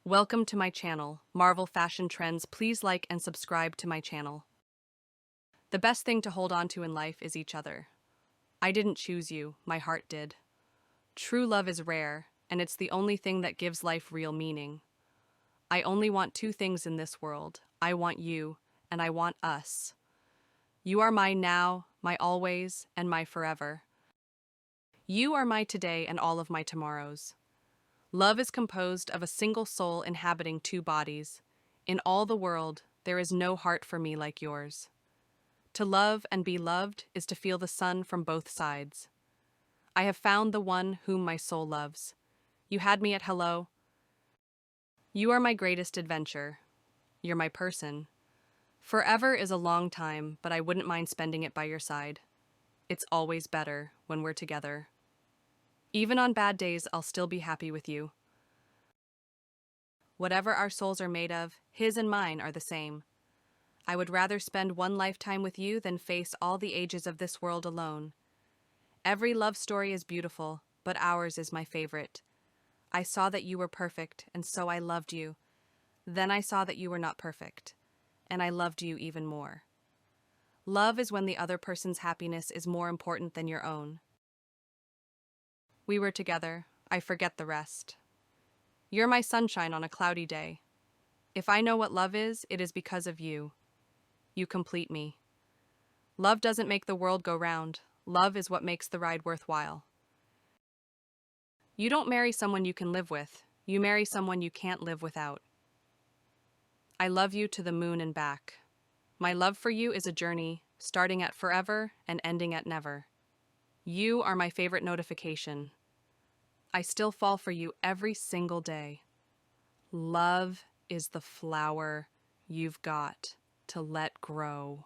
Welcome to my channel, Marvel Fashion Trends. Please like and subscribe to my channel. The best thing to hold on to in life is each other. I didn't choose you, my heart did. True love is rare, and it's the only thing that gives life real meaning. I only want two things in this world. I want you, and I want us. You are my now, my always, and my forever. You are my today and all of my tomorrows. Love is composed of a single soul inhabiting two bodies. In all the world, there is no heart for me like yours. To love and be loved is to feel the sun from both sides. I have found the one whom my soul loves. You had me at hello. You are my greatest adventure. You're my person. Forever is a long time, but I wouldn't mind spending it by your side. It's always better when we're together. Even on bad days, I'll still be happy with you. Whatever our souls are made of, his and mine are the same. I would rather spend one lifetime with you than face all the ages of this world alone. Every love story is beautiful, but ours is my favorite. I saw that you were perfect, and so I loved you. Then I saw that you were not perfect, and I loved you even more. Love is when the other person's happiness is more important than your own. We were together. I forget the rest. You're my sunshine on a cloudy day. If I know what love is, it is because of you. You complete me. Love doesn't make the world go round. Love is what makes the ride worthwhile. You don't marry someone you can live with. You marry someone you can't live without. I love you to the moon and back. My love for you is a journey, starting at forever and ending at never. You are my favorite notification. I still fall for you every single day. Love is the flower you've got to let grow.